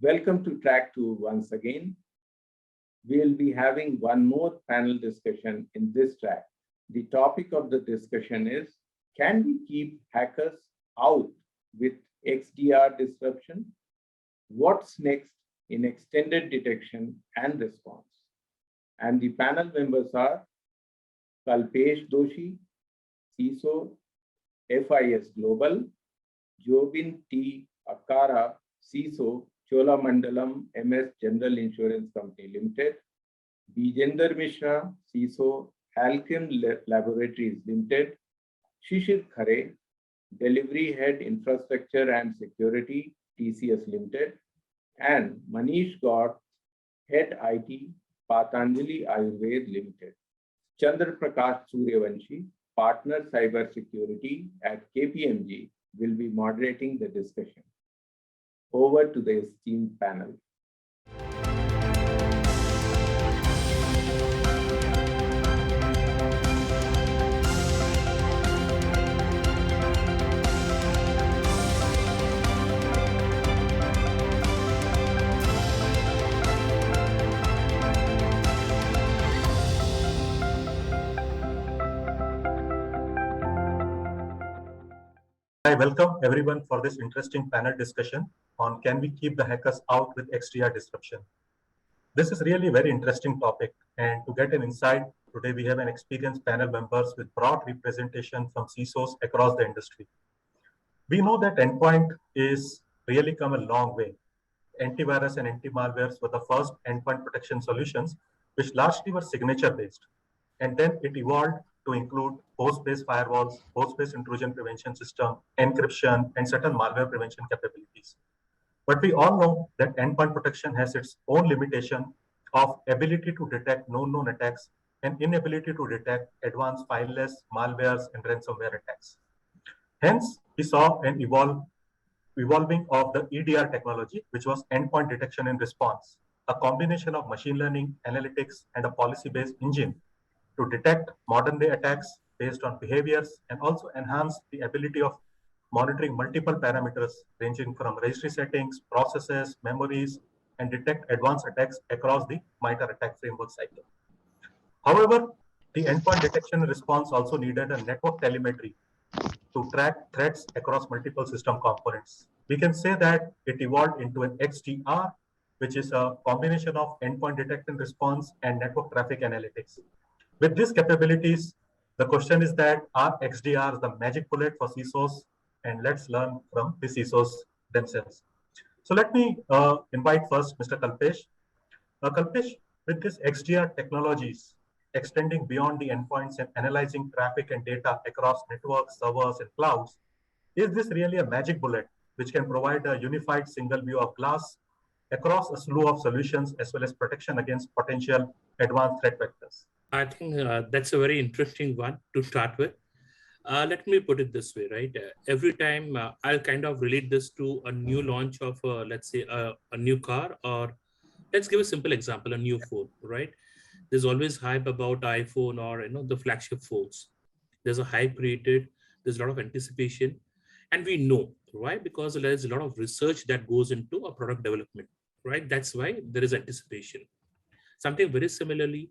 Welcome to track 2 once again. We'll be having one more panel discussion in this track. The topic of the discussion is, can we keep hackers out with XDR disruption? What's next in extended detection and response? And the panel members are Kalpesh Doshi, CISO, FIS Global, Jobin T. Akara, CISO, Cholamandalam MS General Insurance Company Limited, Bijender Mishra, CISO, Alchem Laboratories Limited, Shishir Khare, Delivery Head Infrastructure and Security, TCS Limited, and Manish Gaur, Head IT, Patanjali Ayurved Limited. Chandra Prakash Suryavanshi, Partner Cyber Security at KPMG, will be moderating the discussion. Over to the esteemed panel. I welcome everyone for this interesting panel discussion on can we keep the hackers out with XDR disruption. This is really a very interesting topic, and to get an insight, today we have an experienced panel members with broad representation from CISOs across the industry. We know that endpoint is really come a long way. Antivirus and anti-malwares were the first endpoint protection solutions, which largely were signature-based, and then it evolved to include host-based firewalls, host-based intrusion prevention system, encryption, and certain malware prevention capabilities. But we all know that endpoint protection has its own limitation of ability to detect known attacks and inability to detect advanced fileless malwares and ransomware attacks. Hence, we saw an evolving of the EDR technology, which was endpoint detection and response, a combination of machine learning, analytics, and a policy-based engine to detect modern-day attacks based on behaviors and also enhance the ability of monitoring multiple parameters ranging from registry settings, processes, memories, and detect advanced attacks across the MITRE attack framework cycle. However, the endpoint detection and response also needed a network telemetry to track threats across multiple system components. We can say that it evolved into an XDR, which is a combination of endpoint detection response and network traffic analytics. With these capabilities, the question is that are XDRs the magic bullet for CISOs? And let's learn from the CISOs themselves. So let me invite first Mr. Kalpesh. Kalpesh, with these XDR technologies extending beyond the endpoints and analyzing traffic and data across networks, servers, and clouds, is this really a magic bullet which can provide a unified single view of glass across a slew of solutions as well as protection against potential advanced threat vectors? I think that's a very interesting one to start with. Let me put it this way, right? Every time I'll kind of relate this to a new launch of, let's say, a new car, or let's give a simple example, a new phone, right? There's always hype about iPhone or the flagship phones. There's a hype created. There's a lot of anticipation, and we know, right? Because there's a lot of research that goes into a product development, right? That's why there is anticipation. Something very similarly.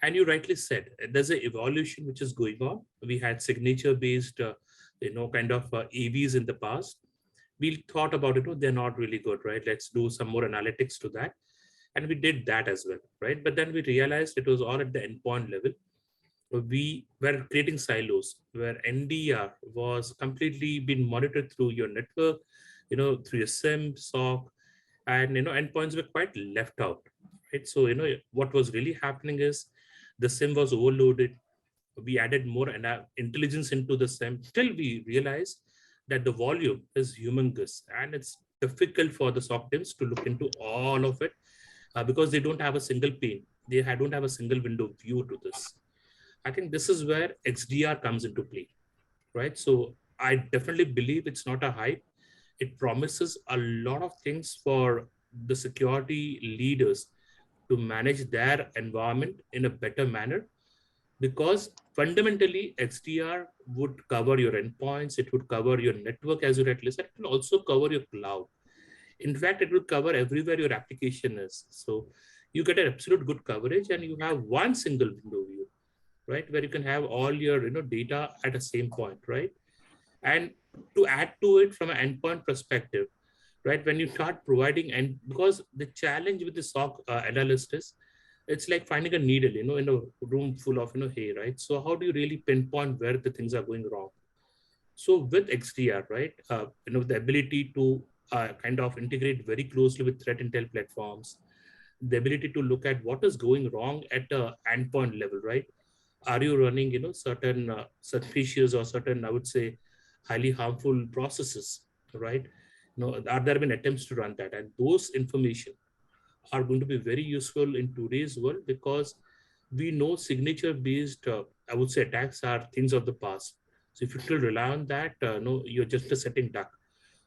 And you rightly said, there's an evolution which is going on. We had signature-based, kind of AVs in the past. We thought about it, they're not really good, right? Let's do some more analytics to that. And we did that as well, right? But then we realized it was all at the endpoint level. We were creating silos where NDR was completely being monitored through your network, through your SIM, SOC, and, endpoints were quite left out, right? So, what was really happening is, the SIM was overloaded. We added more intelligence into the SIM. Still, we realized that the volume is humongous, and it's difficult for the SOC teams to look into all of it because they don't have a single pane. They don't have a single window view to this. I think this is where XDR comes into play, right? So I definitely believe it's not a hype. It promises a lot of things for the security leaders to manage their environment in a better manner, because fundamentally XDR would cover your endpoints, it would cover your network as you rightly said, it will also cover your cloud. In fact, it will cover everywhere your application is. So you get an absolute good coverage, and you have one single window view, right? Where you can have all your data at the same point, right? And to add to it from an endpoint perspective, right? When you start providing, and because the challenge with the SOC analyst is, it's like finding a needle, in a room full of, hay, right? So how do you really pinpoint where the things are going wrong? So with XDR, right, the ability to kind of integrate very closely with threat intel platforms, the ability to look at what is going wrong at the endpoint level, right? Are you running, certain suspicious or certain, I would say, highly harmful processes, right? Are there been attempts to run that? And those information are going to be very useful in today's world, because we know signature-based, I would say, attacks are things of the past. So if you still rely on that, no, you're just a sitting duck.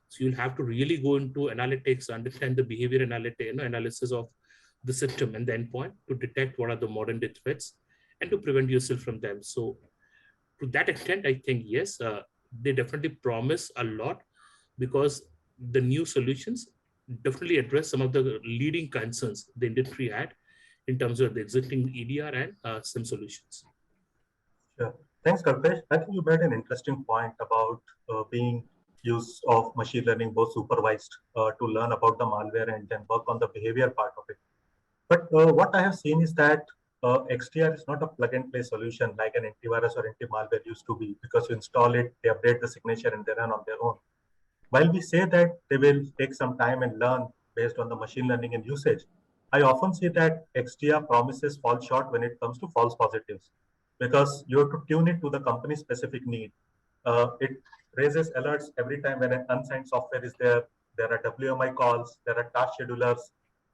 So you'll have to really go into analytics, understand the behavior analysis of the system and the endpoint to detect what are the modern day threats and to prevent yourself from them. So to that extent, I think, yes, they definitely promise a lot, because the new solutions definitely address some of the leading concerns the industry had in terms of the existing EDR and SIM solutions. Sure. Thanks, Kalpesh. I think you made an interesting point about being use of machine learning, both supervised to learn about the malware and then work on the behavior part of it. But what I have seen is that XDR is not a plug and play solution like an antivirus or anti-malware used to be, because you install it, they update the signature, and they run on their own. While we say that they will take some time and learn based on the machine learning and usage, I often see that XDR promises fall short when it comes to false positives, because you have to tune it to the company specific need. It raises alerts every time when an unsigned software is there. There are WMI calls, there are task schedulers,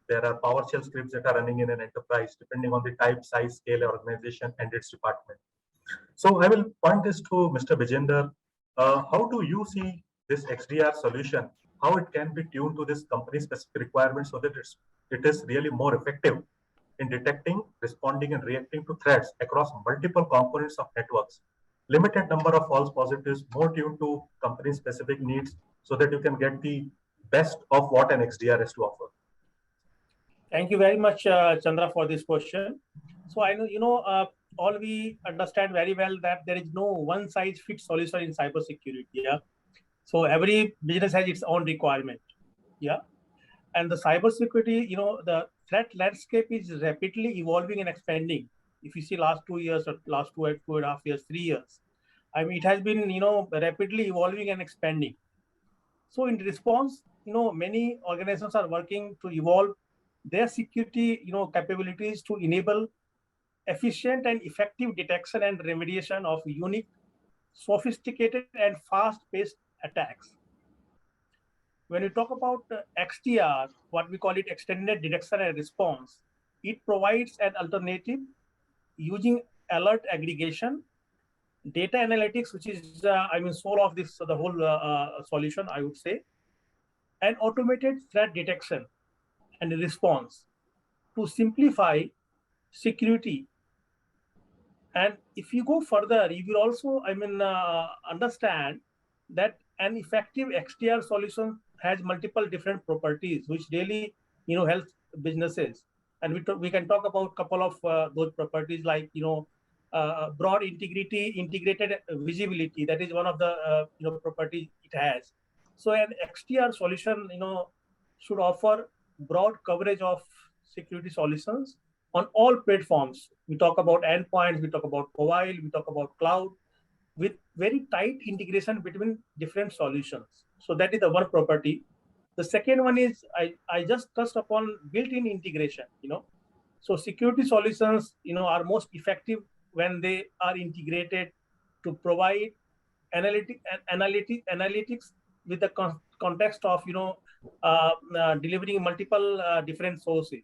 there are PowerShell scripts that are running in an enterprise, depending on the type, size, scale, organization, and its department. So I will point this to Mr. Vijender. How do you see this XDR solution, how it can be tuned to this company specific requirements so that it is really more effective in detecting, responding, and reacting to threats across multiple components of networks? Limited number of false positives, more tuned to company specific needs so that you can get the best of what an XDR has to offer. Thank you very much, Chandra, for this question. So I know, all we understand very well that there is no one size fits solution in cybersecurity. Yeah. So every business has its own requirement. Yeah. And the cybersecurity, the threat landscape is rapidly evolving and expanding. If you see last 2 years or last 2.5 years, 3 years, I mean, it has been, rapidly evolving and expanding. So in response, many organizations are working to evolve their security, capabilities to enable efficient and effective detection and remediation of unique, sophisticated, and fast-paced attacks. When we talk about XDR, what we call it extended detection and response, it provides an alternative using alert aggregation, data analytics, which is, soul of this, the whole solution, I would say, and automated threat detection and response to simplify security. And if you go further, you will also, understand that an effective XDR solution has multiple different properties, which really, helps businesses. And we can talk about a couple of those properties, like, broad integrity, integrated visibility. That is one of the, properties it has. So an XDR solution, should offer broad coverage of security solutions on all platforms. We talk about endpoints, we talk about mobile, we talk about cloud, with very tight integration between different solutions. So that is the one property. The second one is, I just touched upon built-in integration. So security solutions, are most effective when they are integrated to provide analytics with the context of, delivering multiple different sources.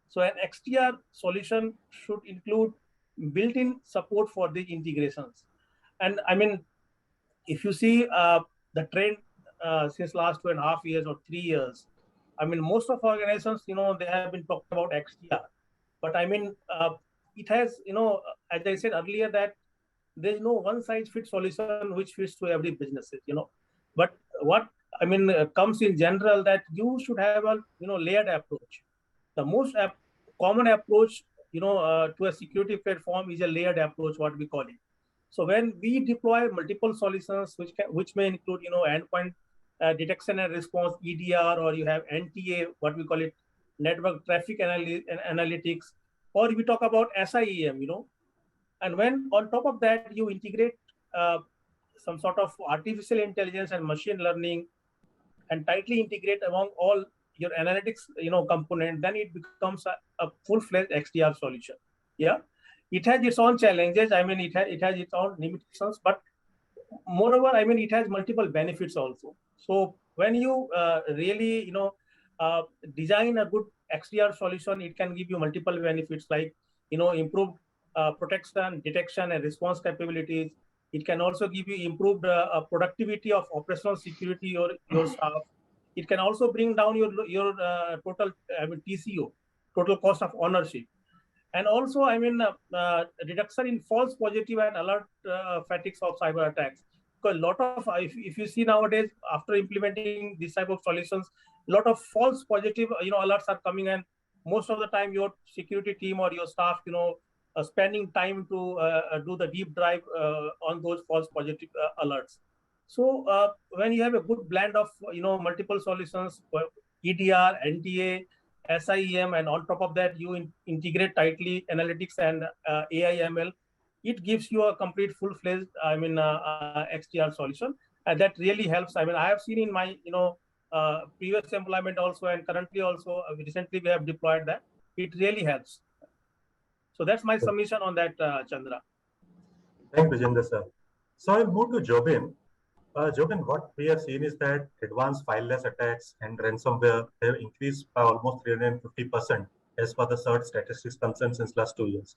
So an XDR solution should include built-in support for the integrations. And I mean, if you see the trend since last 2.5 years or 3 years, I mean, most of organizations, they have been talking about XDR. But I mean, it has, as I said earlier, that there is no one size fits solution which fits to every businesses, But what comes in general that you should have a layered approach. The most common approach to a security platform is a layered approach, what we call it. So when we deploy multiple solutions, which may include endpoint detection and response (EDR), or you have NTA, what we call it, network traffic analytics, or we talk about SIEM, and when on top of that you integrate uh, some sort of artificial intelligence and machine learning and tightly integrate among all your analytics component, then it becomes a full-fledged XDR solution. Yeah, it has its own challenges. It has its own limitations, but moreover, it has multiple benefits also. So when you really design a good XDR solution, it can give you multiple benefits like improved protection, detection, and response capabilities. It can also give you improved productivity of operational security or your staff. It can also bring down your total TCO, total cost of ownership, and also reduction in false positive and alert fatigues of cyber attacks. Because a lot of if you see nowadays, after implementing this type of solutions, a lot of false positive alerts are coming, and most of the time your security team or your staff spending time to do the deep dive on those false positive alerts. So when you have a good blend of multiple solutions, EDR, NTA, SIEM, and on top of that you integrate tightly analytics and AI ML, it gives you a complete full-fledged XDR solution, and that really helps. I have seen in my previous employment also, and currently also recently we have deployed that. It really helps. So that's my submission on that, Chandra. Thank you, Vijender sir. So I'll move to Jobin. Jobin, what we have seen is that advanced fileless attacks and ransomware have increased by almost 350% as per the CERT statistics concerned since last 2 years.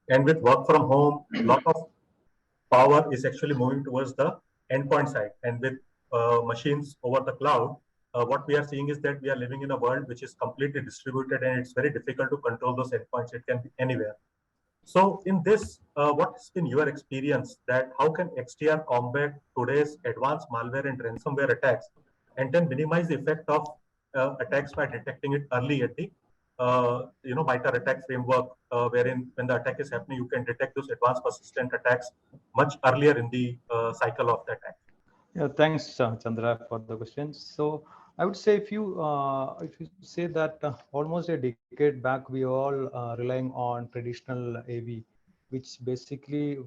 And with work from home, a lot of power is actually moving towards the endpoint side. And with machines over the cloud, what we are seeing is that we are living in a world which is completely distributed, and it's very difficult to control those endpoints. It can be anywhere. So in this, what's been your experience that how can XDR combat today's advanced malware and ransomware attacks, and then minimize the effect of attacks by detecting it early at the MITRE attack framework, wherein when the attack is happening, you can detect those advanced persistent attacks much earlier in the cycle of the attack. Yeah, thanks, Chandra, for the question. So I would say if you say that almost a decade back, we all relying on traditional AV, which basically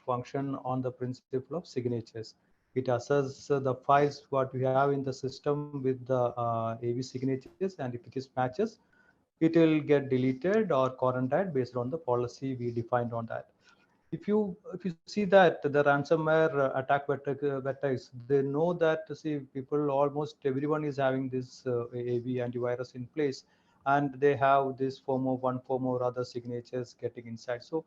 function on the principle of signatures. It assesses the files what we have in the system with the AV signatures, and if it is matches, it will get deleted or quarantined based on the policy we defined on that. If you see that the ransomware attack vectors, they know that, see, people, almost everyone is having this AV antivirus in place, and they have this one form or other signatures getting inside. So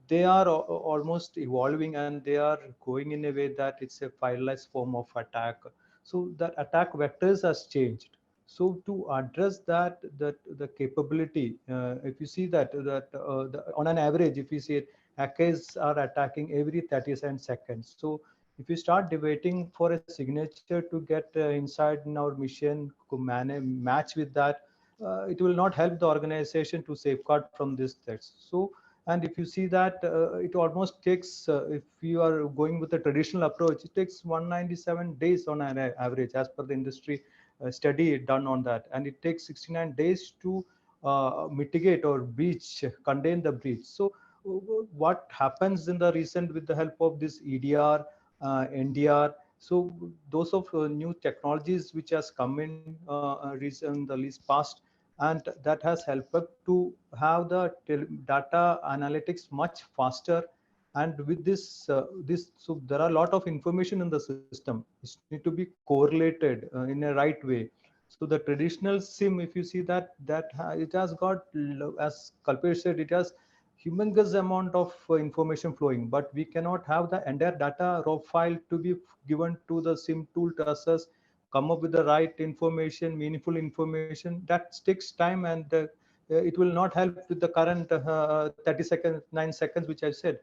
they are almost evolving, and they are going in a way that it's a fileless form of attack. So that attack vectors has changed. So to address that the capability, if you see that on an average, if you see, hackers are attacking every 37 seconds. So if you start debating for a signature to get inside in our mission to match with that, it will not help the organization to safeguard from these threats. So, and if you see that it almost takes, if you are going with a traditional approach, it takes 197 days on an average as per the industry study done on that. And it takes 69 days to mitigate or contain the breach. So what happens in the recent with the help of this EDR, NDR. So those of new technologies which has come in recent, the least past, and that has helped to have the data analytics much faster. And with so there are a lot of information in the system. It need to be correlated in a right way. So the traditional SIM, if you see that it has got, as Kalpesh said, it has humongous amount of information flowing, but we cannot have the entire data raw file to be given to the SIM tool to assess, come up with the right information, meaningful information. That takes time, and it will not help with the current 30 seconds, 9 seconds, which I said.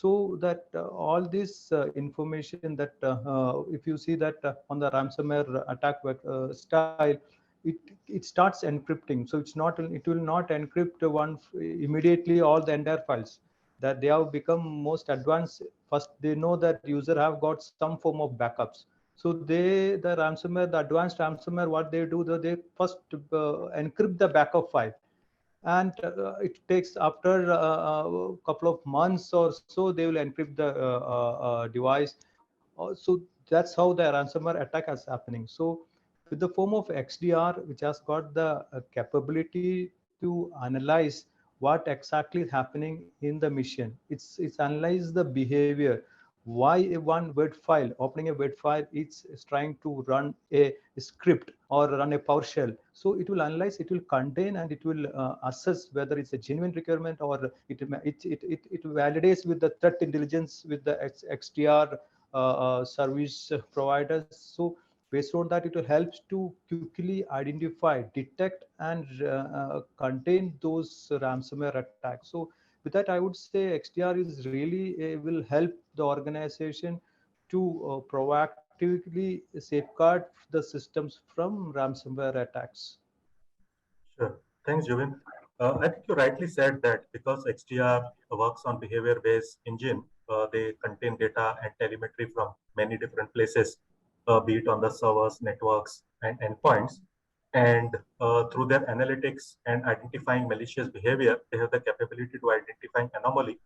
So that all this information that if you see that on the ransomware attack style, it it starts encrypting. So it will not encrypt immediately all the entire files. That they have become most advanced. First, they know that user have got some form of backups. So the advanced ransomware, what they do, they first encrypt the backup file, and it takes after a couple of months or so they will encrypt the device. So that's how the ransomware attack is happening. So with the form of XDR, which has got the capability to analyze what exactly is happening in the mission. It's analyze the behavior, why one word file, opening a word file, is trying to run a script or run a PowerShell. So it will analyze, it will contain, and it will assess whether it's a genuine requirement, or it validates with the threat intelligence with the XDR service providers. So based on that, it will help to quickly identify, detect, and contain those ransomware attacks. So with that, I would say XDR is really will help the organization to proactively safeguard the systems from ransomware attacks. Sure. Thanks, Juvin. I think you rightly said that because XDR works on behavior-based engine, they contain data and telemetry from many different places, be it on the servers, networks, and endpoints. And through their analytics and identifying malicious behavior, they have the capability to identify anomaly.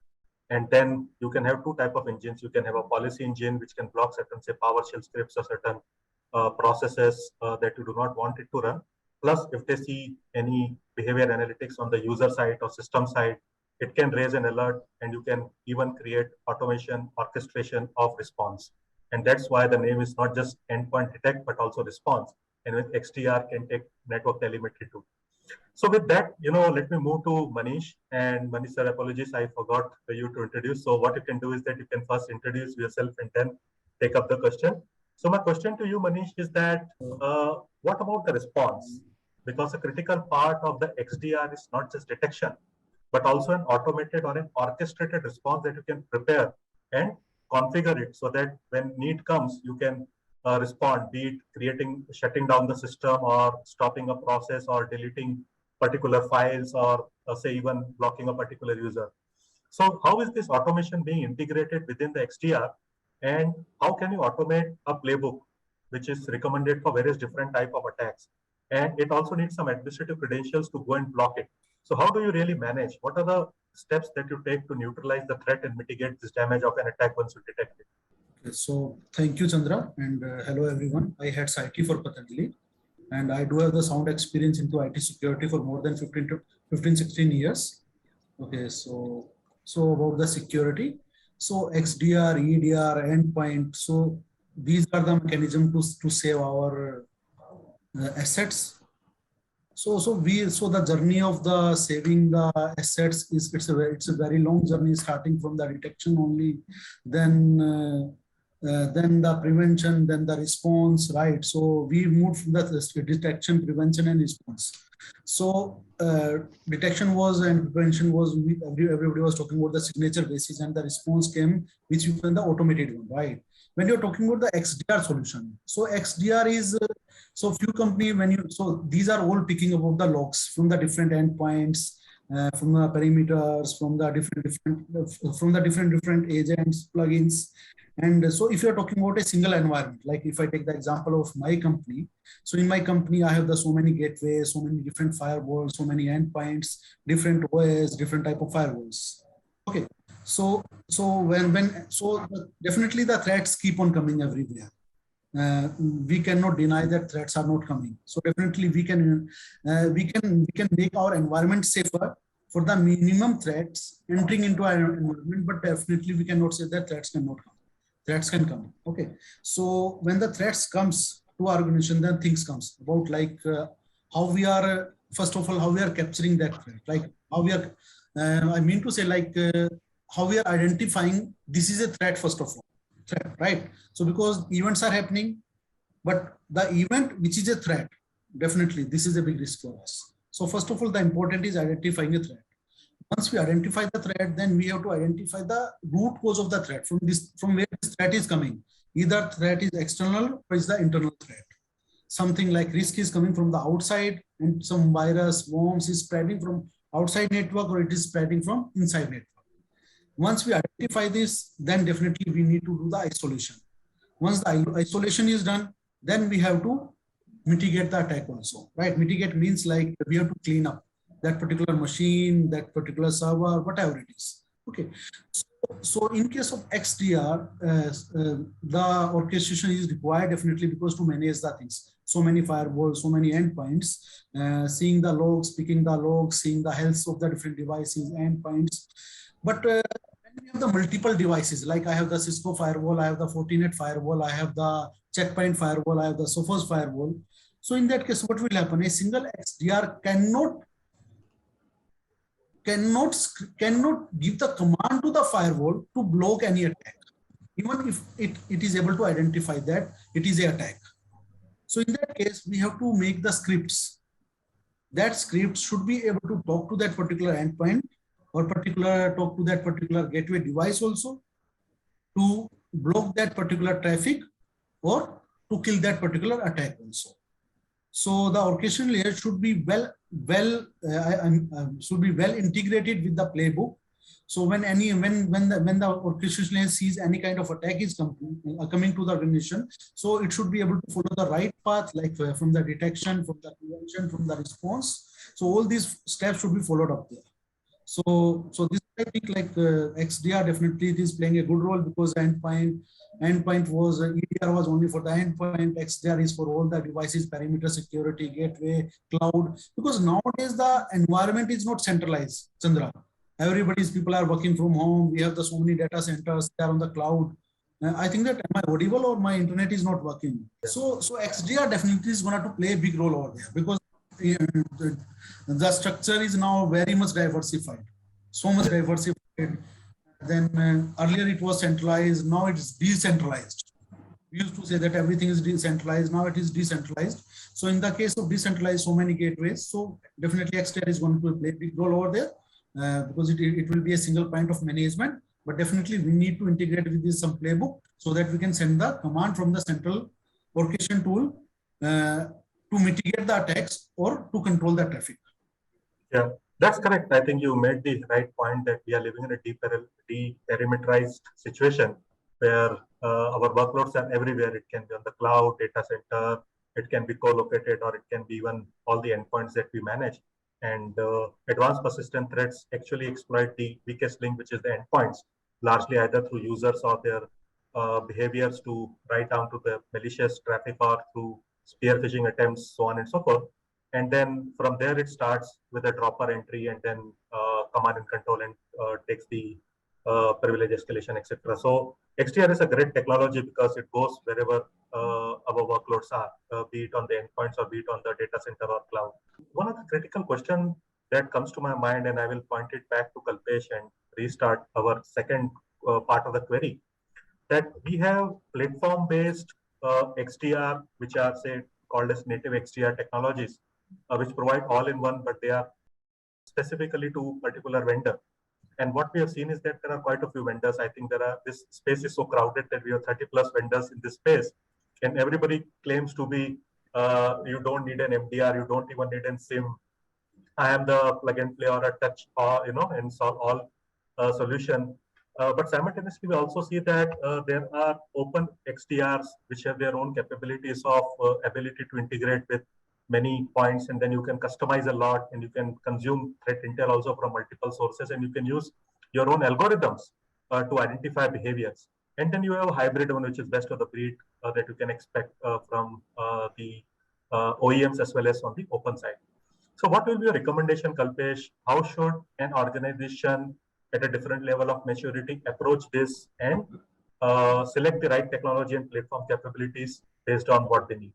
And then you can have two type of engines. You can have a policy engine, which can block certain, say, PowerShell scripts or certain processes that you do not want it to run. Plus, if they see any behavior analytics on the user side or system side, it can raise an alert, and you can even create automation orchestration of response. And that's why the name is not just endpoint detect, but also response. And with XDR can take network telemetry too. So with that, let me move to Manish. And Manish, sir, apologies, I forgot for you to introduce. So what you can do is that you can first introduce yourself and then take up the question. So my question to you, Manish, is that what about the response? Because a critical part of the XDR is not just detection, but also an automated or an orchestrated response that you can prepare and configure it so that when need comes, you can respond, be it shutting down the system or stopping a process or deleting particular files or say even blocking a particular user. So how is this automation being integrated within the XDR, and how can you automate a playbook which is recommended for various different type of attacks? And it also needs some administrative credentials to go and block it. So how do you really manage? What are the steps that you take to neutralize the threat and mitigate this damage of an attack once you detect it? Okay, so thank you, Chandra, and hello everyone. I had Saiti for Patanjali, and I do have the sound experience into IT security for more than 16 years. Okay, so about the security. So XDR, EDR, endpoint. So these are the mechanisms to save our assets. So the journey of the saving the assets it's a very long journey, starting from the detection only, then the prevention, then the response, right? So we moved from the detection, prevention, and response. So detection was and prevention was, everybody was talking about the signature basis, and the response came, which you can the automated one, right? When you're talking about the XDR solution, so XDR is so few company so these are all picking about the logs from the different endpoints, from the perimeters, from the different agents, plugins. And so if you're talking about a single environment, like if I take the example of my company, so in my company, I have so many gateways, so many different firewalls, so many endpoints, different OS, different type of firewalls. Okay. So definitely the threats keep on coming everywhere. We cannot deny that threats are not coming. So definitely we can make our environment safer for the minimum threats entering into our environment, but definitely we cannot say that threats cannot come. Threats can come. Okay. So when the threats comes to our organization, then things comes about like how we are, first of all, how we are capturing that threat, like how we are, I mean to say like how we are identifying this is a threat, first of all, threat, right? So because events are happening, but the event which is a threat, definitely this is a big risk for us. So first of all, the important is identifying a threat. Once we identify the threat, then we have to identify the root cause of the threat, from where this threat is coming. Either threat is external or is the internal threat. Something like risk is coming from the outside and some virus, worms is spreading from outside network, or it is spreading from inside network. Once we identify this, then definitely we need to do the isolation. Once the isolation is done, then we have to mitigate the attack also, right? Mitigate means like we have to clean up that particular machine, that particular server, whatever it is. Okay. So in case of XDR, the orchestration is required definitely, because to manage the things, so many firewalls, so many endpoints, seeing the logs, picking the logs, seeing the health of the different devices, endpoints. But when we have the multiple devices, like I have the Cisco firewall, I have the Fortinet firewall, I have the Checkpoint firewall, I have the Sophos firewall. So in that case, what will happen? A single XDR cannot give the command to the firewall to block any attack, even if it is able to identify that it is an attack. So in that case, we have to make the scripts. That script should be able to talk to that particular endpoint, or talk to that particular gateway device also, to block that particular traffic or to kill that particular attack also. So the orchestration layer should be well integrated with the playbook. So when the orchestration layer sees any kind of attack is coming to the organization, so it should be able to follow the right path, like from the detection, from the prevention, from the response. So all these steps should be followed up there. So this, I think, like XDR definitely it is playing a good role, because endpoint was EDR was only for the endpoint. XDR is for all the devices, perimeter security, gateway, cloud. Because nowadays the environment is not centralized, Chandra. People are working from home. We have so many data centers. They are on the cloud. I think that, am I audible or my internet is not working? So XDR definitely is going to play a big role over there, because the structure is now very much diversified, so much diversified. Then earlier it was centralized, now it is decentralized. We used to say that everything is decentralized, now it is decentralized. So in the case of decentralized, so many gateways, so definitely XDR is going to play a big role over there, because it will be a single point of management. But definitely we need to integrate with this some playbook, so that we can send the command from the central orchestration tool to mitigate the attacks or to control the traffic. Yeah, that's correct. I think you made the right point that we are living in a deperimeterized situation where our workloads are everywhere. It can be on the cloud, data center, it can be co-located, or it can be even all the endpoints that we manage. And advanced persistent threats actually exploit the weakest link, which is the endpoints, largely either through users or their behaviors, to right down to the malicious traffic, or through spear phishing attempts, so on and so forth. And then from there, it starts with a dropper entry, and then command and control, and takes the privilege escalation, etc. So XDR is a great technology because it goes wherever our workloads are, be it on the endpoints or be it on the data center or cloud. One of the critical questions that comes to my mind, and I will point it back to Kalpesh and restart our second part of the query, that we have platform-based XDR, which are, say, called as native XDR technologies, which provide all-in-one, but they are specifically to particular vendor. And what we have seen is that there are quite a few vendors. I think this space is so crowded that we have 30 plus vendors in this space, and everybody claims to be, you don't need an MDR, you don't even need a SIM. I am the plug and play or a touch, or and solve all solution. But simultaneously, we also see that there are open XDRs which have their own capabilities of ability to integrate with many points, and then you can customize a lot, and you can consume threat intel also from multiple sources, and you can use your own algorithms to identify behaviors. And then you have a hybrid one, which is best of the breed that you can expect from the OEMs as well as on the open side. So what will be your recommendation, Kalpesh? How should an organization at a different level of maturity approach this and select the right technology and platform capabilities based on what they need?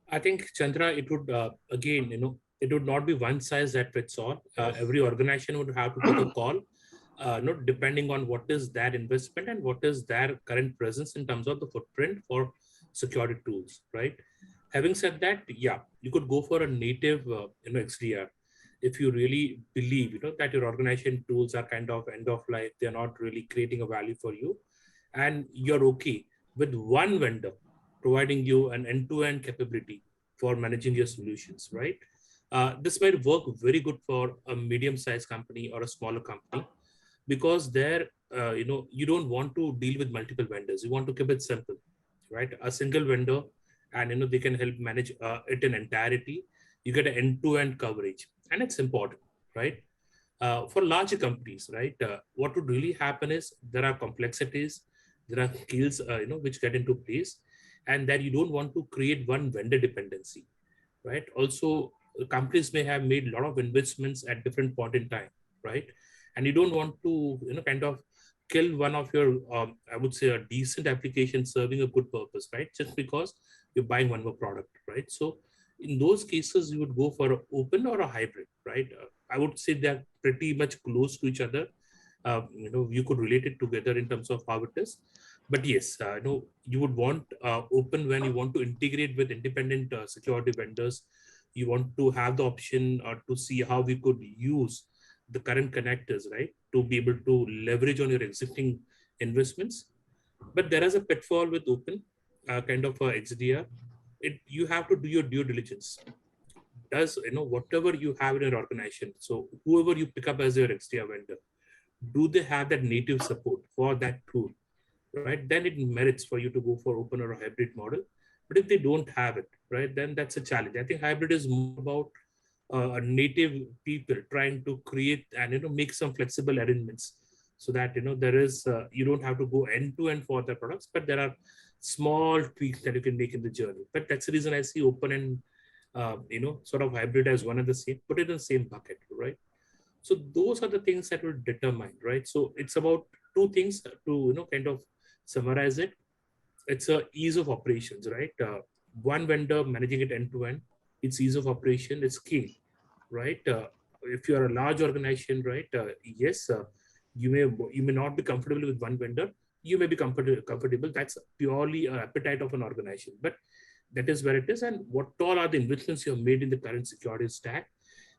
I think, Chandra, it would, again, it would not be one size that fits all. Every organization would have to take a call, depending on what is their investment and what is their current presence in terms of the footprint for security tools, right? Having said that, yeah, you could go for a native, XDR. if you really believe, that your organization tools are kind of end of life, they're not really creating a value for you, and you're okay with one vendor providing you an end-to-end capability for managing your solutions, right? This might work very good for a medium-sized company or a smaller company, because there, you don't want to deal with multiple vendors. You want to keep it simple, right? A single vendor, and they can help manage it in entirety. You get an end-to-end coverage, and it's important, right? For larger companies, right? What would really happen is there are complexities, there are skills, which get into place, and that you don't want to create one vendor dependency, right? Also, companies may have made a lot of investments at different point in time, right? And you don't want to, kind of kill one of your, I would say, a decent application serving a good purpose, right? Just because you're buying one more product, right? So in those cases, you would go for an open or a hybrid, right? I would say they're pretty much close to each other. You could relate it together in terms of how it is. But yes, you would want open when you want to integrate with independent security vendors. You want to have the option to see how we could use the current connectors, right, to be able to leverage on your existing investments. But there is a pitfall with open, kind of XDR. You have to do your due diligence. Does whatever you have in your organization, so whoever you pick up as your XDR vendor, do they have that native support for that tool, right? Then it merits for you to go for open or a hybrid model. But if they don't have it, right, then that's a challenge. I think hybrid is more about native people trying to create and make some flexible arrangements, so that there is you don't have to go end to end for the products, but there are small tweaks that you can make in the journey. But that's the reason I see open and sort of hybrid as one and the same, put it in the same bucket, right? So those are the things that will determine, right? So it's about two things to kind of summarize it. It's a ease of operations, right? One vendor managing it end to end, it's ease of operation, it's key, right? If you are a large organization, right? Yes, you may not be comfortable with one vendor. You may be comfortable. That's purely an appetite of an organization, but that is where it is. And what all are the investments you have made in the current security stack?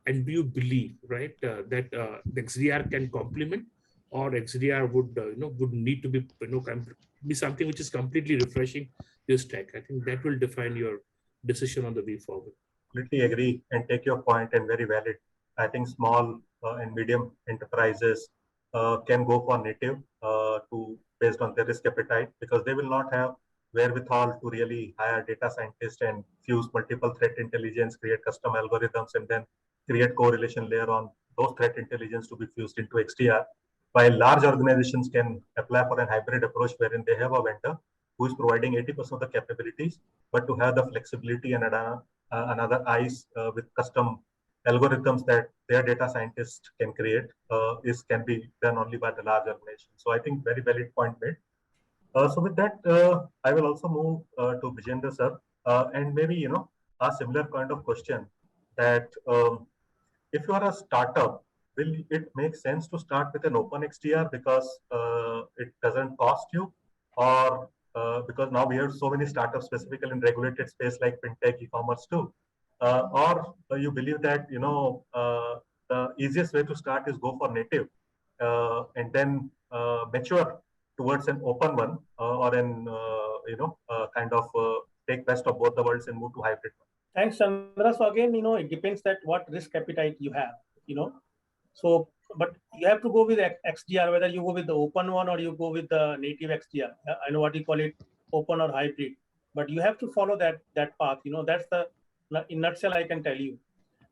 And do you believe, right, that the XDR can complement, or XDR would need to be be something which is completely refreshing your stack? I think that will define your decision on the way forward. Completely agree and take your point, and very valid. I think small and medium enterprises can go for native based on their risk appetite, because they will not have wherewithal to really hire data scientists and fuse multiple threat intelligence, create custom algorithms, and then create correlation layer on those threat intelligence to be fused into XDR. While large organizations can apply for a hybrid approach wherein they have a vendor who is providing 80% of the capabilities, but to have the flexibility and another eyes with custom algorithms that their data scientists can create can be done only by the large organization. So I think very valid point made. So with that, I will also move to Vijender sir, and maybe a similar kind of question that if you are a startup, will it make sense to start with an open XDR because it doesn't cost you, or because now we have so many startups specifically in regulated space like fintech, e-commerce too, or you believe that the easiest way to start is go for native and then mature towards an open one or an kind of take best of both the worlds and move to hybrid one. Thanks, Chandra. So again, it depends that what risk appetite you have, So, but you have to go with XDR, whether you go with the open one or you go with the native XDR. I know what you call it, open or hybrid, but you have to follow that path. That's the, in nutshell, I can tell you.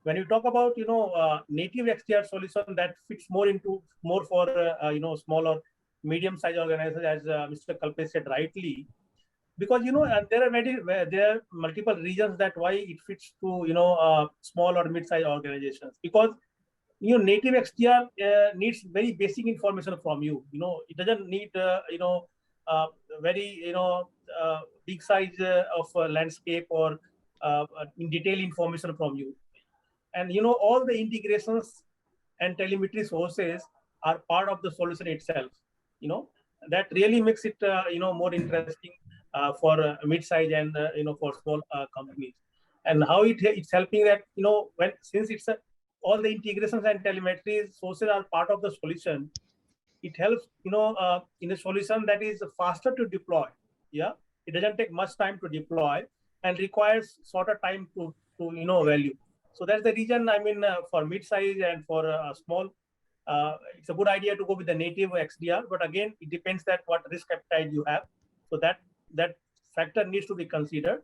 When you talk about, native XDR solution, that fits more for, small or medium-sized organizations, as Mr. Kalpesh said rightly. Because there are multiple reasons that why it fits to small or mid-sized organizations, because native XDR needs very basic information from you. It doesn't need very big size of landscape or in detail information from you, and all the integrations and telemetry sources are part of the solution itself. That really makes it more interesting for mid-size and for small companies. And how it's helping that since it's all the integrations and telemetry sources are part of the solution. It helps, in a solution that is faster to deploy. Yeah, it doesn't take much time to deploy and requires shorter time to value. So that's the reason. I mean, for mid-size and for small, it's a good idea to go with the native XDR. But again, it depends that what risk appetite you have. So that factor needs to be considered.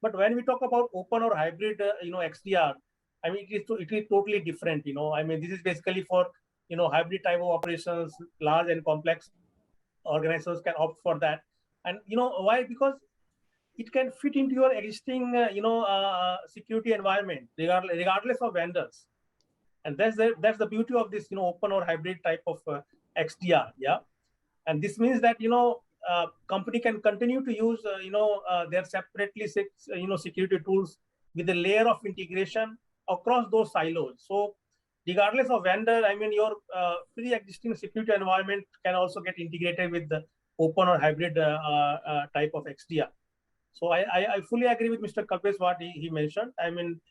But when we talk about open or hybrid, XDR, I mean, it is totally different. I mean, this is basically for hybrid type of operations, large and complex organizations can opt for that. And why? Because it can fit into your existing security environment regardless of vendors. And that's the beauty of this open or hybrid type of XDR. Yeah. And this means that company can continue to use their separately security tools with a layer of integration across those silos. So regardless of vendor, I mean, your pre-existing security environment can also get integrated with the open or hybrid type of XDR. So I fully agree with Mr. Kalpesh what he mentioned. I mean,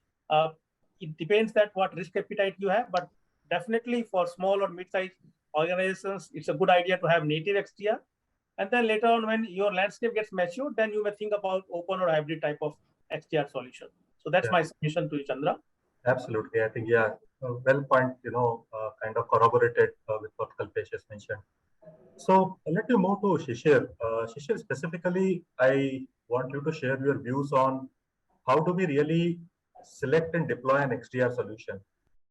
it depends that what risk appetite you have, but definitely for small or mid-sized organizations, it's a good idea to have native XDR. And then later on, when your landscape gets matured, then you may think about open or hybrid type of XDR solution. So that's my submission to you, Chandra. Absolutely. I think, well point, kind of corroborated with what Kalpesh has mentioned. So let me move to Shishir. Shishir, specifically, I want you to share your views on how do we really select and deploy an XDR solution?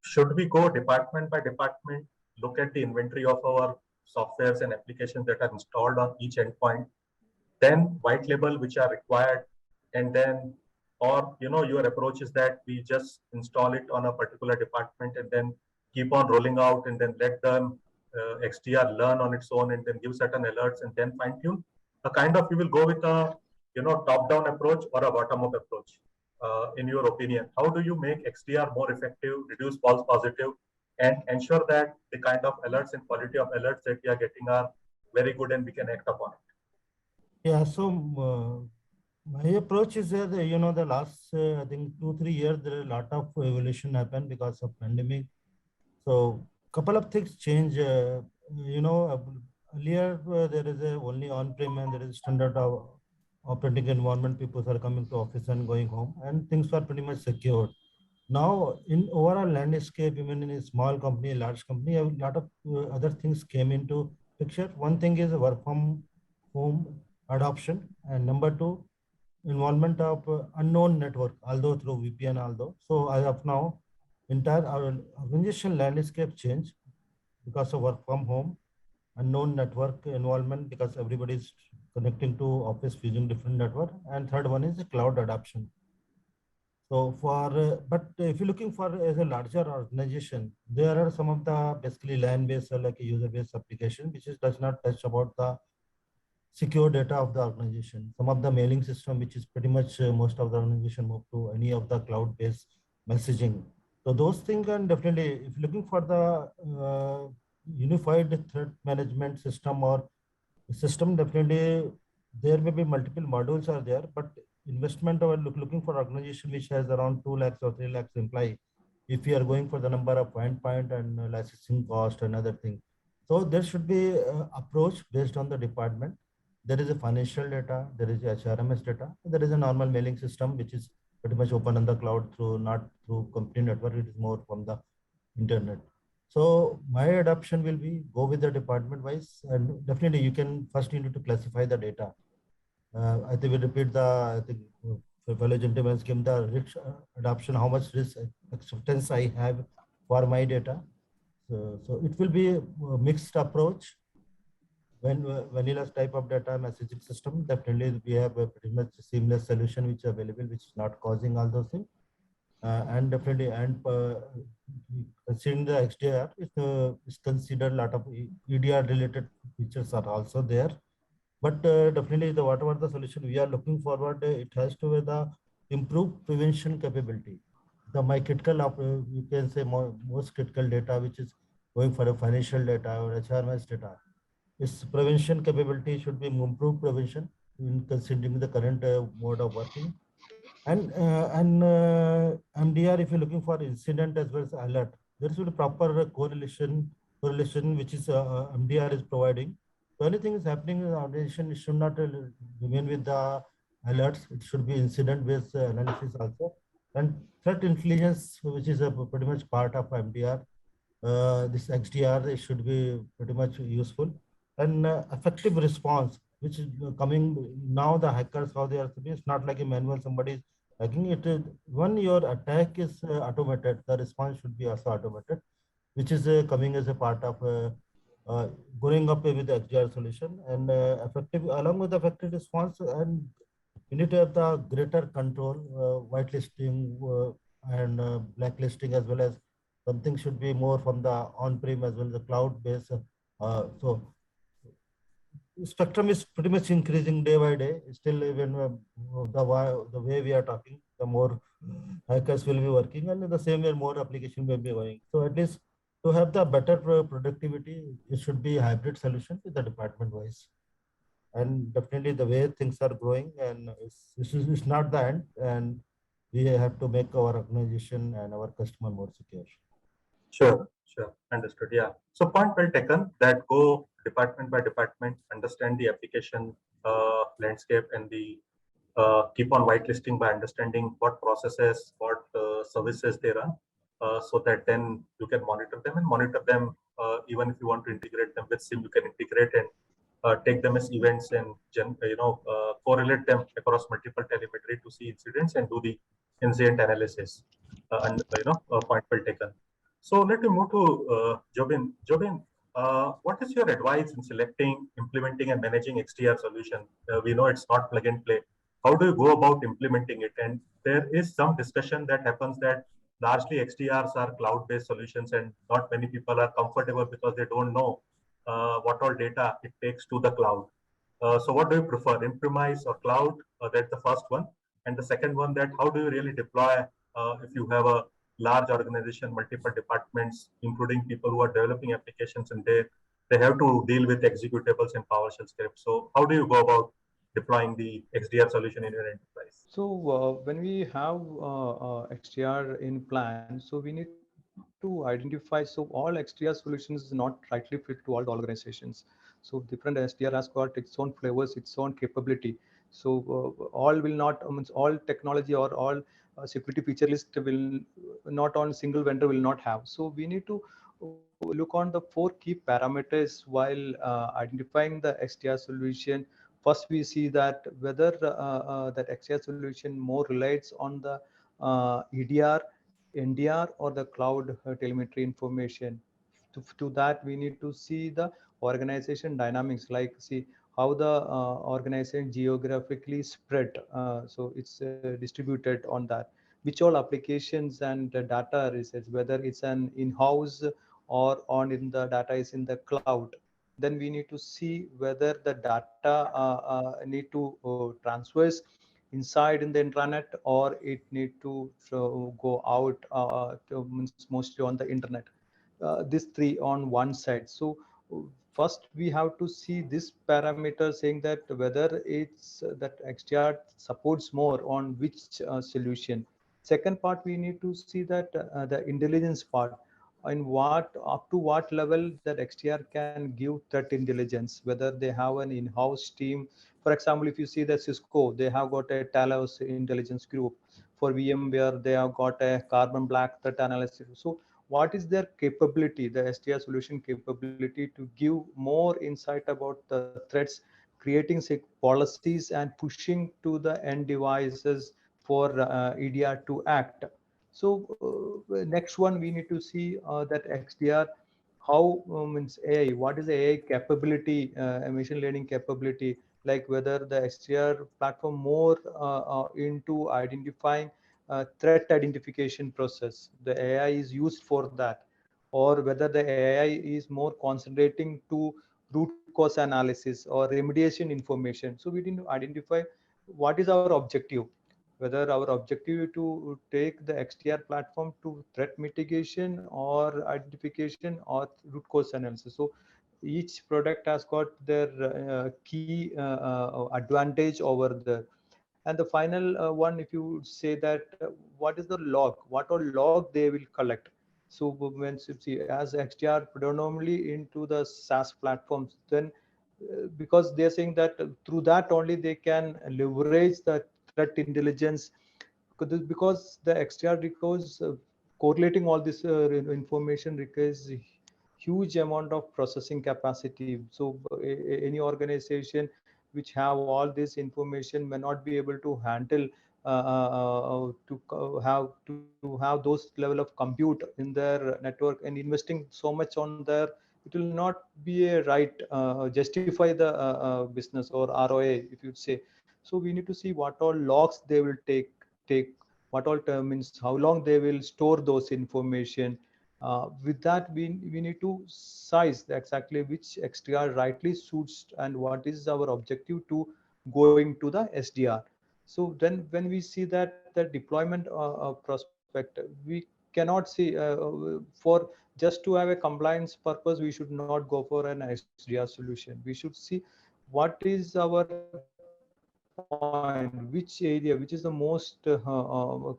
Should we go department by department, look at the inventory of our softwares and applications that are installed on each endpoint, then white label which are required, and then, or your approach is that we just install it on a particular department and then keep on rolling out and then let them XDR learn on its own and then give certain alerts and then fine tune. A kind of, you will go with a top-down approach or a bottom-up approach. In your opinion, how do you make XDR more effective, reduce false positive, and ensure that the kind of alerts and quality of alerts that we are getting are very good and we can act upon it? Yeah, so my approach is that, the last, I think 2-3 years, there are a lot of evolution happened because of pandemic. So couple of things change, earlier there is only on-prem and there is standard of operating environment. People are coming to office and going home and things were pretty much secured. Now in overall landscape, even in a small company, large company, a lot of other things came into picture. One thing is work from home adoption, and number two, involvement of unknown network, although through VPN, So as of now, entire our organization landscape change because of work from home, unknown network involvement because everybody is connecting to office using different network. And third one is the cloud adoption. So but if you're looking for as a larger organization, there are some of the basically LAN-based or like a user-based application, which does not touch about the secure data of the organization. Some of the mailing system, which is pretty much most of the organization move to any of the cloud-based messaging. So those things, and definitely if you're looking for the unified threat management system or system, definitely there may be multiple modules are there, but investment or looking for organization which has around 2 lakhs or 3 lakhs employee, if you are going for the number of point and licensing cost and other thing. So there should be approach based on the department. There is a financial data, there is a HRMS data, there is a normal mailing system, which is pretty much open on the cloud through, not through company network, it is more from the internet. So my adoption will be go with the department wise, and definitely you can first need to classify the data. I think we repeat the, fellow gentlemen came the risk adoption, how much risk acceptance I have for my data. So it will be a mixed approach. When vanilla type of data messaging system, definitely we have a pretty much seamless solution which is available, which is not causing all those things. And definitely, considering the XDR, is considered a lot of EDR related features are also there. But definitely, whatever the solution we are looking forward, it has to be the improved prevention capability. My critical, you can say most critical data, which is going for a financial data or HRMS data, its prevention capability should be improved prevention in considering the current mode of working. And MDR, if you're looking for incident as well as alert, there should be proper correlation which is MDR is providing. So anything is happening in the organization, it should not remain with the alerts. It should be incident-based analysis also. And threat intelligence, which is a pretty much part of MDR, this XDR, it should be pretty much useful. And effective response, which is coming now, the hackers, how they are, it's not like a manual, somebody is hacking it. When your attack is automated, the response should be also automated, which is coming as a part of going up with the XDR solution. And effective, along with the effective response, and you need to have the greater control, whitelisting and blacklisting, as well as something should be more from the on-prem as well as the cloud-based. So spectrum is pretty much increasing day by day. Still, even the way we are talking, the more hackers will be working, and in the same way, more application will be going. So at least to have the better productivity, it should be a hybrid solution with the department wise. And definitely the way things are growing, and it's not the end, and we have to make our organization and our customer more secure. Sure, sure. Understood. Yeah. So point well taken that go department by department, understand the application landscape and the keep on whitelisting by understanding what processes, what services they run, so that then you can monitor them and monitor them. Even if you want to integrate them with SIM, you can integrate and take them as events and correlate them across multiple telemetry to see incidents and do the incident analysis. Point well taken. So let me move to Jobin. Jobin, what is your advice in selecting, implementing, and managing XDR solution? We know it's not plug and play. How do you go about implementing it? And there is some discussion that happens that largely XDRs are cloud-based solutions, and not many people are comfortable because they don't know what all data it takes to the cloud. So what do you prefer, in-premise or cloud? That's the first one. And the second one, that how do you really deploy if you have a large organization, multiple departments, including people who are developing applications, and they have to deal with executables and PowerShell scripts. So how do you go about deploying the XDR solution in your enterprise? So when we have XDR in plan, so we need to identify. So all XDR solutions is not rightly fit to all the organizations. So different SDR has got its own flavors, its own capability. So all will not, means all technology or all security feature list will not on single vendor will not have. So we need to look on the 4 key parameters while identifying the XDR solution. First, we see that whether that XDR solution more relies on the EDR, NDR, or the cloud telemetry information. To that, we need to see the organization dynamics, like see how the organization geographically spread. So it's distributed on that. Which all applications and data research, whether it's an in-house or on in the data is in the cloud. Then we need to see whether the data need to transfers inside in the intranet, or it need to go out means mostly on the internet. These 3 on one side. So first we have to see this parameter, saying that whether it's that XDR supports more on which solution. Second part, we need to see that the intelligence part, in what up to what level that XDR can give threat intelligence, whether they have an in-house team. For example, if you see the Cisco, they have got a Talos intelligence group. For VMware, they have got a Carbon Black threat analysis. So what is their capability, the SDR solution capability, to give more insight about the threats, creating policies and pushing to the end devices for EDR to act. So next one, we need to see that XDR, how means AI, what is the AI capability, machine learning capability, like whether the XDR platform more into identifying threat identification process, the AI is used for that, or whether the AI is more concentrating to root cause analysis or remediation information. So we need to identify what is our objective, whether our objective to take the XDR platform to threat mitigation or identification or root cause analysis. So each product has got their key advantage over there. And the final one, if you would say that what is the log, what all log they will collect. So when see, as XDR predominantly into the SaaS platforms, then because they're saying that through that only they can leverage the threat intelligence, because the XDR requires correlating all this information requires huge amount of processing capacity. So any organization which have all this information may not be able to handle to have those level of compute in their network, and investing so much on there, it will not be a right justify the business or ROA, if you'd say. So we need to see what all logs they will take, what all means how long they will store those information. With that, we need to size exactly which XDR rightly suits and what is our objective to going to the SDR. So then when we see that the deployment prospect, we cannot see for just to have a compliance purpose, we should not go for an XDR solution. We should see what is our point, which area, which is the most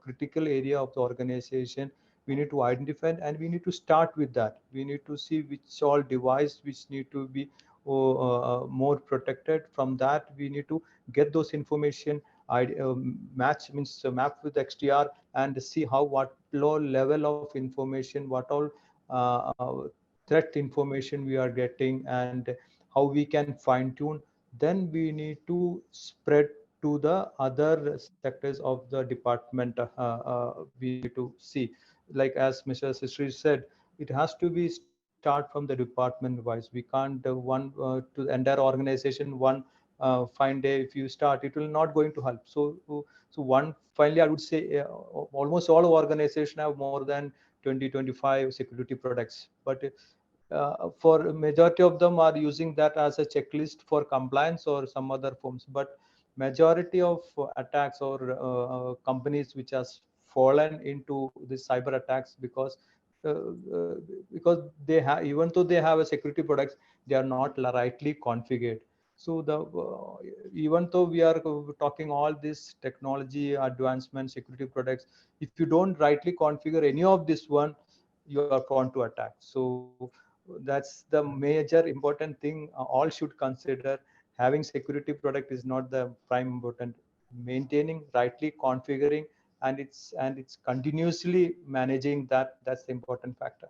critical area of the organization. We need to identify and we need to start with that. We need to see which all device which need to be more protected. From that, we need to get those information, map with XDR, and see how what low level of information, what all threat information we are getting, and how we can fine tune. Then we need to spread to the other sectors of the department. We need to see, like as Mr. Sistri said, it has to be start from the department wise. We can't to the entire organization one fine day if you start, it will not going to help. So one finally I would say almost all organizations have more than 20-25 security products, but for majority of them are using that as a checklist for compliance or some other forms. But majority of attacks or companies which has fallen into the cyber attacks uh, because they have, even though they have a security products, they are not rightly configured. So the even though we are talking all this technology advancement security products, if you don't rightly configure any of this one, you are prone to attack. So that's the major important thing all should consider. Having security product is not the prime important. Maintaining, rightly configuring, and it's continuously managing that, that's the important factor.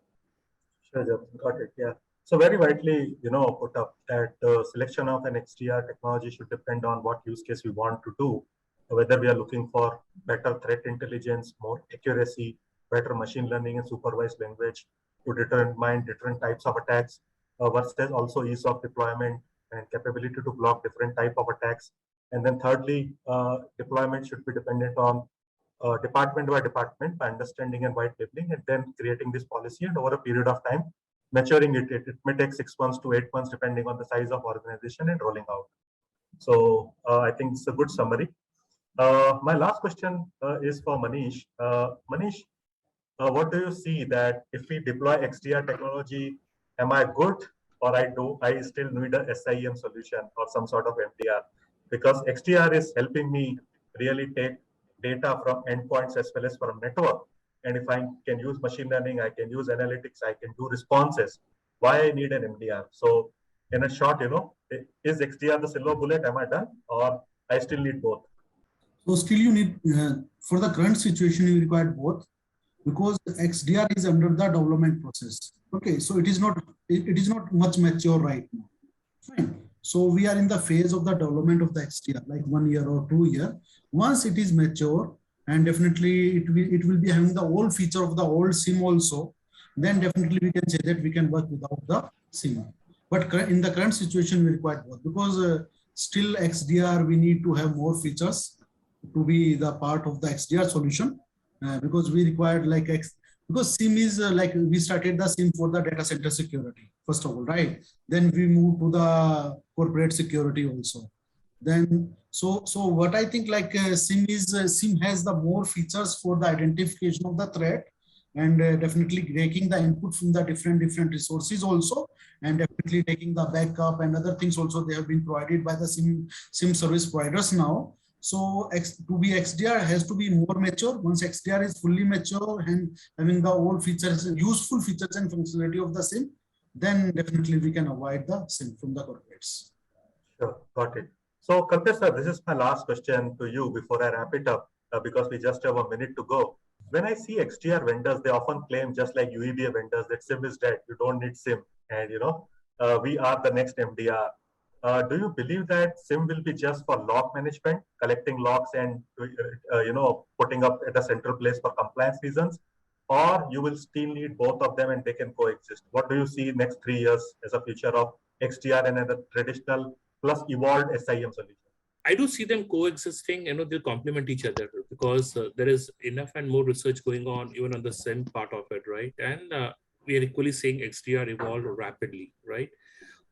Sure, got it. Yeah. So very widely, put up that the selection of an XDR technology should depend on what use case we want to do, whether we are looking for better threat intelligence, more accuracy, better machine learning and supervised language to determine different types of attacks, versus also ease of deployment and capability to block different type of attacks. And then thirdly, deployment should be dependent on department by department by understanding and white labeling, and then creating this policy, and over a period of time maturing it. It may take 6 months to 8 months depending on the size of organization and rolling out. So I think it's a good summary. My last question is for Manish. Manish, what do you see that if we deploy XDR technology, am I good, or I still need a SIEM solution or some sort of MDR? Because XDR is helping me really take data from endpoints as well as from network. And if I can use machine learning, I can use analytics, I can do responses. Why I need an MDR? So in a short, is XDR the silver bullet? Am I done, or I still need both? So still you need, for the current situation, you require both, because XDR is under the development process. Okay, so it is not much mature right now. Fine. So we are in the phase of the development of the XDR, like 1 year or 2 years. Once it is mature, and definitely it will be having the old feature of the old SIM also, then definitely we can say that we can work without the SIM. But in the current situation, we require both, because still XDR, we need to have more features to be the part of the XDR solution, because we required because SIM is like we started the SIM for the data center security, first of all, right? Then we moved to the corporate security also. Then, so what I think, like SIM has the more features for the identification of the threat, and definitely taking the input from the different resources also, and definitely taking the backup and other things also. They have been provided by the SIM service providers now. So to be XDR has to be more mature. Once XDR is fully mature and having the old features, useful features and functionality of the SIM, then definitely we can avoid the SIM from the corporates. Sure, got it. So, Kalpesh sir, this is my last question to you before I wrap it up, because we just have a minute to go. When I see XDR vendors, they often claim, just like UEBA vendors, that SIM is dead. You don't need SIM, and we are the next MDR. Do you believe that SIM will be just for log management, collecting logs and putting up at a central place for compliance reasons, or you will still need both of them and they can coexist? What do you see next 3 years as a future of XDR and a traditional plus evolved SIM solution? I do see them coexisting. They'll complement each other because there is enough and more research going on even on the SIM part of it, right? And we are equally seeing XDR evolve rapidly, right?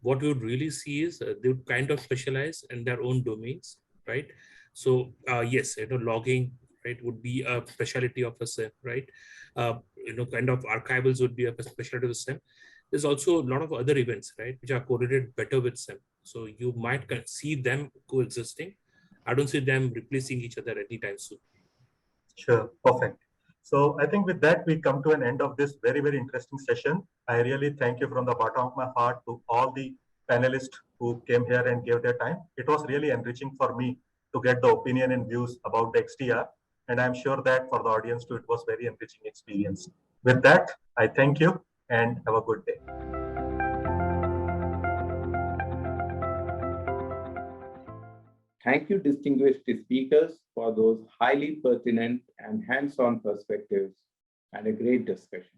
What we would really see is they would kind of specialize in their own domains, right? So yes, logging, right, would be a specialty of a SIM, right? Kind of archivals would be a specialty of the SIM. There's also a lot of other events, right, which are correlated better with SIM. So you might see them coexisting. I don't see them replacing each other anytime soon. Sure, perfect. So I think with that, we come to an end of this very, very interesting session. I really thank you from the bottom of my heart to all the panelists who came here and gave their time. It was really enriching for me to get the opinion and views about the XDR. And I'm sure that for the audience too, it was very enriching experience. With that, I thank you and have a good day. Thank you, distinguished speakers, for those highly pertinent and hands-on perspectives and a great discussion.